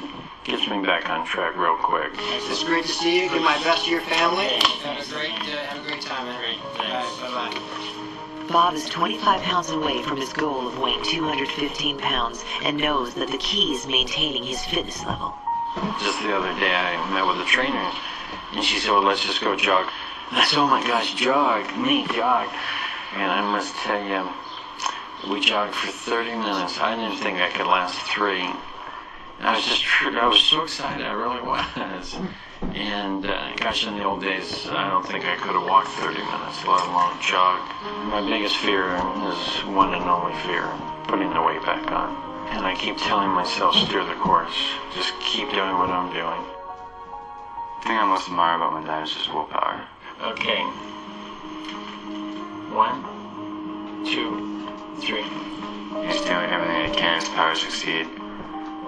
me back on track real quick. It's great to see you. Give my best to your family. Have a great time, man. Bye-bye. Bob is 25 pounds away from his goal of weighing 215 pounds and knows that the key is maintaining his fitness level. Just the other day, I met with a trainer, and she said, well, let's just go jog. And I said, oh my gosh, jog, jog. And I must tell you, we jogged for 30 minutes. I didn't think I could last 3. I was so excited, I really was. And gosh, in the old days, I don't think I could have walked 30 minutes, let alone jog. My biggest fear is one and only fear, putting the weight back on. And I keep telling myself, steer the course. Just keep doing what I'm doing. The thing I most admire about my dad is just willpower. Okay. 1, 2, 3. He's doing everything he can in his power to succeed.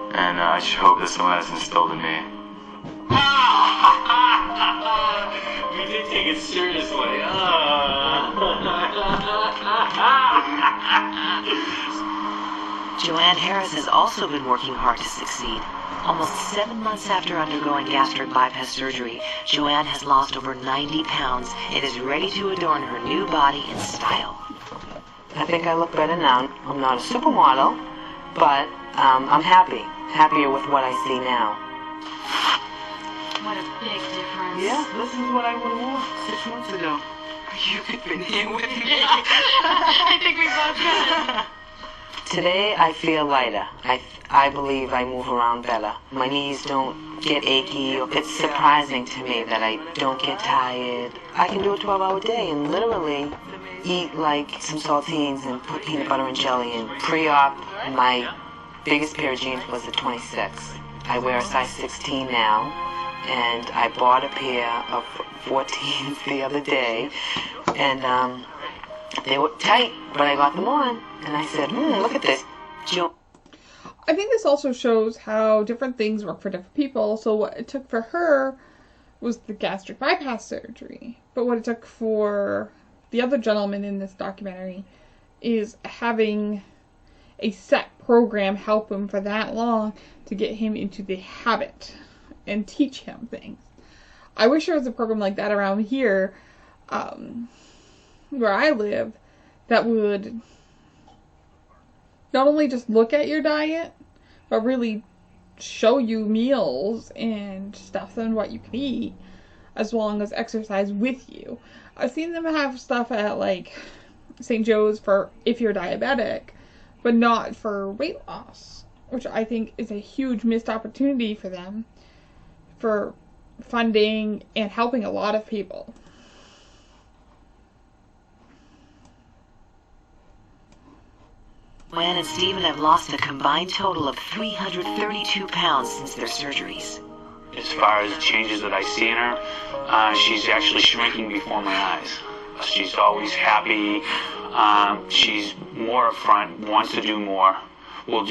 And I just hope that some of that's instilled in me. We did take it seriously. Joanne Harris has also been working hard to succeed. Almost 7 months after undergoing gastric bypass surgery, Joanne has lost over 90 pounds and is ready to adorn her new body in style. I think I look better now. I'm not a supermodel, but I'm happier with what I see now. What a big difference. Yeah, this is what I would have worn 6 months ago. You could have been here with me. I think we both could. Today I feel lighter. I believe I move around better. My knees don't get achy. It's surprising to me that I don't get tired. I can do a 12-hour day and literally eat like some saltines and put peanut butter and jelly in. Pre-op, my biggest pair of jeans was a 26. I wear a size 16 now, and I bought a pair of 14s the other day, and they were tight, but I got them on, and I said, look at this. I think this also shows how different things work for different people. So what it took for her was the gastric bypass surgery, but what it took for the other gentleman in this documentary is having a set program help him for that long to get him into the habit and teach him things. I wish there was a program like that around here, where I live, that would not only just look at your diet, but really show you meals and stuff and what you can eat, as long as exercise with you. I've seen them have stuff at like St. Joe's for if you're diabetic, but not for weight loss, which I think is a huge missed opportunity for them, for funding and helping a lot of people. Joanne and Stephen have lost a combined total of 332 pounds since their surgeries. As far as the changes that I see in her, she's actually shrinking before my eyes. She's always happy. She's more upfront, wants to do more. We'll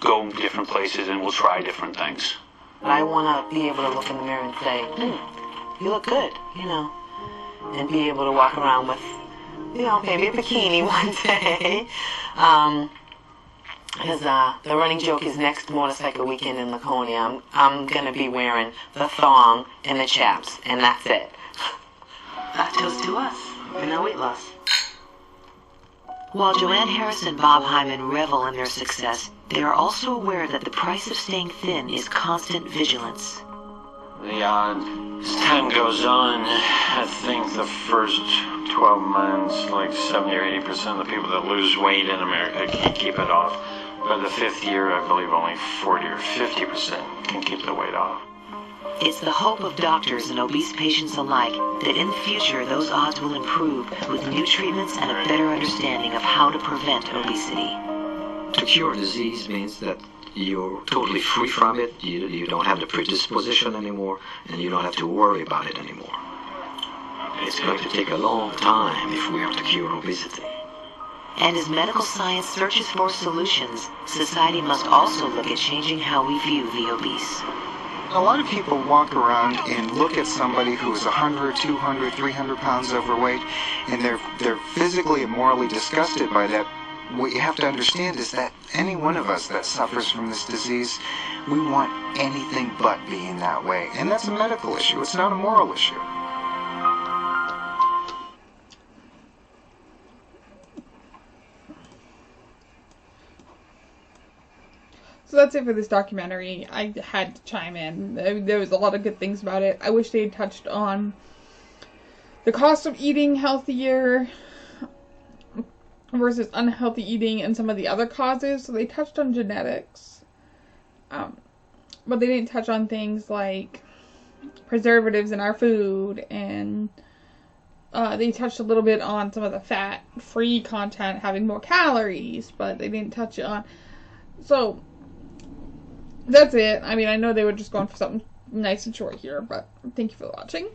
go different places and we'll try different things. I want to be able to look in the mirror and say, you look good, and be able to walk around with, maybe a bikini one day. Because the running joke is next motorcycle weekend in Laconia, I'm going to be wearing the thong and the chaps, and that's it. That toast to us and our weight loss. While Joanne Harris and Bob Hyman revel in their success, they are also aware that the price of staying thin is constant vigilance. As time goes on, I think the first 12 months, like 70 or 80% of the people that lose weight in America can't keep it off. By the 5th year, I believe only 40 or 50% can keep the weight off. It's the hope of doctors and obese patients alike that in the future those odds will improve with new treatments and a better understanding of how to prevent obesity. To cure disease means that you're totally free from it, you don't have the predisposition anymore, and you don't have to worry about it anymore. It's going to take a long time if we are to cure obesity. And as medical science searches for solutions, society must also look at changing how we view the obese. A lot of people walk around and look at somebody who's 100, 200, 300 pounds overweight, and they're physically and morally disgusted by that. What you have to understand is that any one of us that suffers from this disease, we want anything but being that way. And that's a medical issue. It's not a moral issue. So that's it for this documentary. I had to chime in. There was a lot of good things about it. I wish they had touched on the cost of eating healthier versus unhealthy eating and some of the other causes. So they touched on genetics. But they didn't touch on things like preservatives in our food, and they touched a little bit on some of the fat-free content having more calories, but they didn't touch on. So that's it. I mean, I know they were just going for something nice and short here, but thank you for watching.